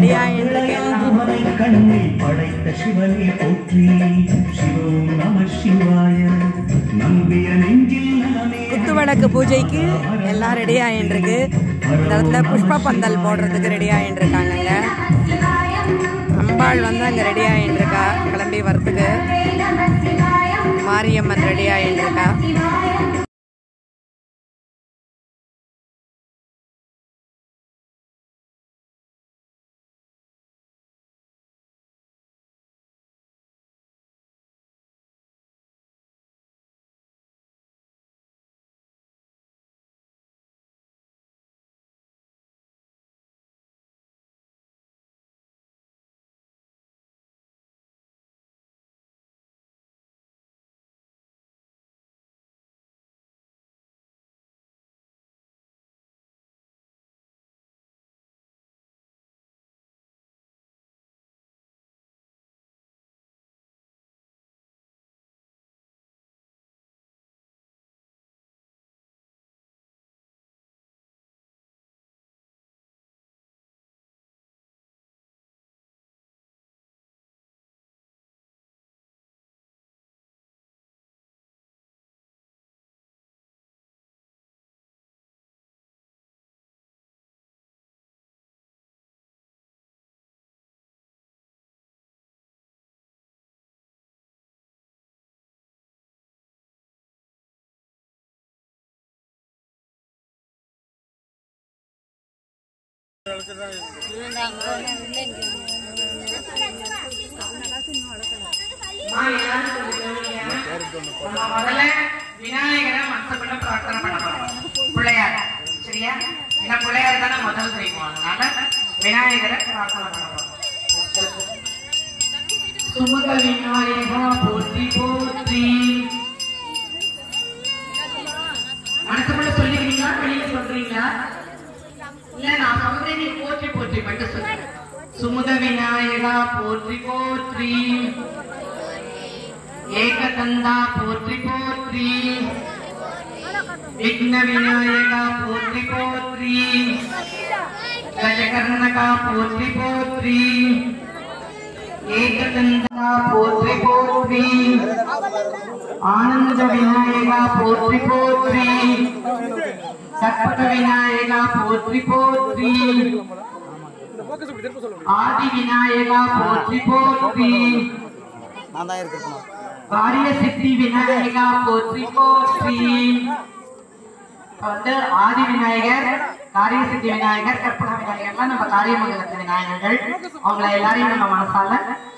Ready ஆயிட்டு இருக்கு எல்லாம். படைத்த சிவனை போற்றி சிவோம் நம சிவாய நம்பிய நெஞ்சில் குத்துவிளக்கு பூஜைக்கு எல்லாம் ரெடி ஆயிட்டு இருக்கு. இந்த இடத்துல புஷ்ப பந்தல் போடுறதுக்கு ரெடி ஆயிட்டு இருக்காங்கங்க. அம்பாள் வந்து அங்கே ரெடி ஆயிட்டு இருக்கா கிளம்பி வரத்துக்கு. மாரியம்மன் ரெடி ஆயிட்டு இருக்கா. முதல்ல விநாயகரை மனசுக்குள்ள பிரார்த்தனை பண்ண போறோம். பிள்ளையார் சரியா? ஏன்னா பிள்ளையார் தானே முதல் தெரியும். அதனால விநாயகரை பிரார்த்தனை பண்ண போறோம். சுமுக விநாயகா போற்றி போற்றி. மனசுக்குள்ள சொல்லிக்கிறீங்களா வெளியில சொல்றீங்களா? இல்ல நான் சொல்றேன், நீ போற்றி போற்றி மட்டும் சொல்றேன். சுமுக விநாயகா போற்றி போற்றி. ஏகதந்தா போற்றி போற்றி. விக்ன விநாயகா போற்றி போற்றி. கஜகர்ணகா போற்றி போற்றி. ஏகதந்தா போற்றி போற்றி. ஆனந்த விநாயகா போற்றி போற்றி. சத்பக விநாயகா போற்றி போற்றி. ஆதி விநாயகா போற்றி போற்றி. காரிய சித்தி விநாயகா போற்றி போற்றி. வந்து ஆதி விநாயகர், காரிய சித்தி விநாயகர், கற்பனா விநாயகர்லாம் நம்ம காரியமங்கலத்து விநாயகர்கள். அவங்களை எல்லாரையும் நம்ம மனசால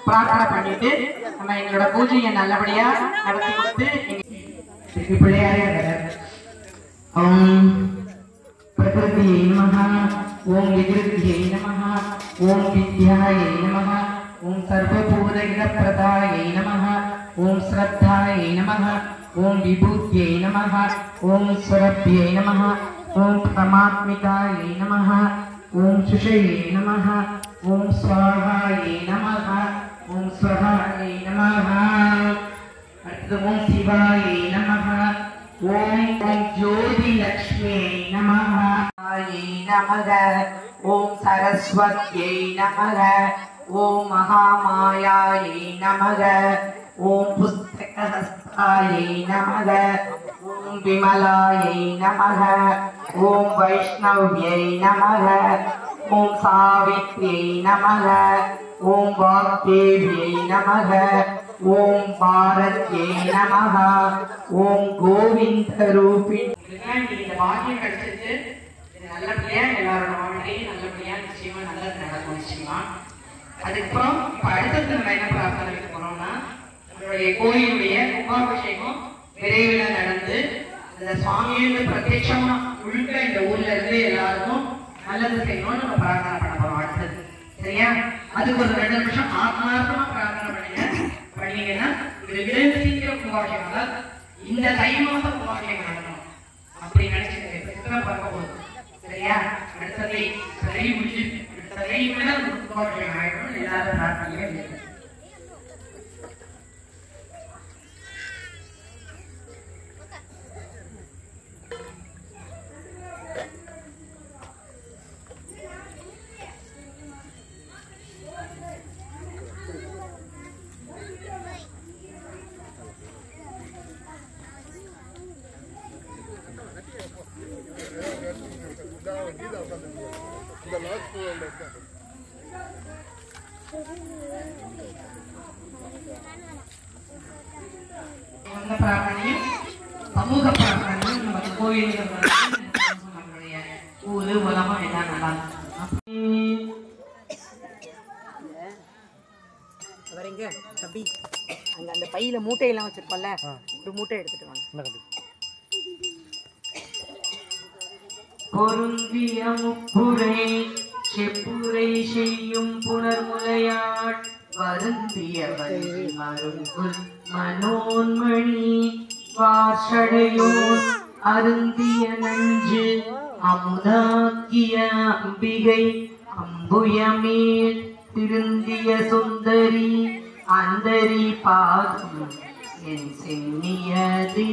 பிரார்த்தனை பண்ணிட்டு நம்ம எங்களோட பூஜையை நல்லபடியா நடத்தி கொடுத்து பிள்ளையாரே ஓம் பிரகிருதியை நமஹ. ஓம் விகிருதியை நமஹ. ஓம் வித்யாயை நமஹ. ஓம் சர்வபூதகிதப்பிரதாயை நமஹ. ஓம் ஸ்ரத்தாயை நமஹ. ஓம் விபூத்யை நமஹ. ஓம் ஸ்வரப்யை நமஹ. ஓம் பிரமாத்மிகாயை நமஹ. ஓம் சுஷயை நமஹ. ஓம் ஸ்வாஹாயை நமஹ. ஓம் ஸ்வஹாயை நமஹ. அடுத்து ஓம் சிவாயை நமஹ. ஓம் ஓம் ஜோதி லக்ஷ்மியை நமஹ. நமக. ஓம் சரஸ்வத்யை நமக. ஓம் மகாமாயாயை நமக. ஓம் புஸ்தகஹஸ்தாயை நமக. ஓம் விமலாயை நமக. ஓம் வைஷ்ணவ்யை நமக. ஓம் சாவித்ரியை நமக. ஓம் வாக்தேவியை நமக. ஓம் பாரத்யை நமக. ஓம் கோவிந்த ரூபிணி. இந்த பாக்கியம் கிடைச்சிட்டு நல்லபடியா எல்லாரோட வாழ்க்கையும் நல்லபடியா நிச்சயமா நல்லது நடக்கும் நிச்சயமா. அதுக்கப்புறம் இப்ப அடுத்தது நம்ம என்ன பிரார்த்தனை வைக்க போறோம்னா, நம்மளுடைய கோயிலுடைய கும்பாபிஷேகம் விரைவில் நடந்து அந்த சுவாமியோட பிரத்யட்சமா முழுக்க இந்த ஊர்ல இருந்து எல்லாருக்கும் நல்லது செய்யணும்னு நம்ம பிரார்த்தனை பண்ண போறோம் அடுத்தது. சரியா? அதுக்கு ஒரு 2 நிமிஷம் ஆத்மார்த்தமா பிரார்த்தனை பண்ணீங்கன்னா இது விரைவில் சீக்கிரம் கும்பாபிஷேகம், இந்த தை மாசம் கும்பாபிஷேகம் நடக்கணும் அப்படி நினைச்சுக்க பார்க்க போகுது. சரியா? அடுத்ததை சரி முடிச்சு அடுத்ததை விட கும்பாபிஷேகம் ஆயிடும். எல்லாரும் பிரார்த்தனையே இருக்கு. சமூக பழக்கங்கள் நம்ம கோயில்கள் நம்மளுடைய ஊரு உலகம் எல்லாம் நல்லா வரீங்க தம்பி அங்க அந்த பையில மூட்டையெல்லாம் வச்சிருக்கோம்ல ஒரு மூட்டை எடுத்துட்டு வாங்க. பொருந்திய முப்புரை செப்புரை செய்யும் புனர்முலையாள் வருந்திய வழி மருங்குல் மனோன்மணி வாசடையோர் அருந்திய நஞ்சு அமுதாக்கிய அம்பிகை அம்புயமேல் திருந்திய சுந்தரி அந்தரி பாகும் என் சென்னியதே.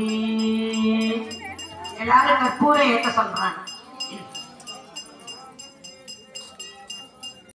எல்லாரும் கற்பூரை ஏற்ற சொல்றாங்க.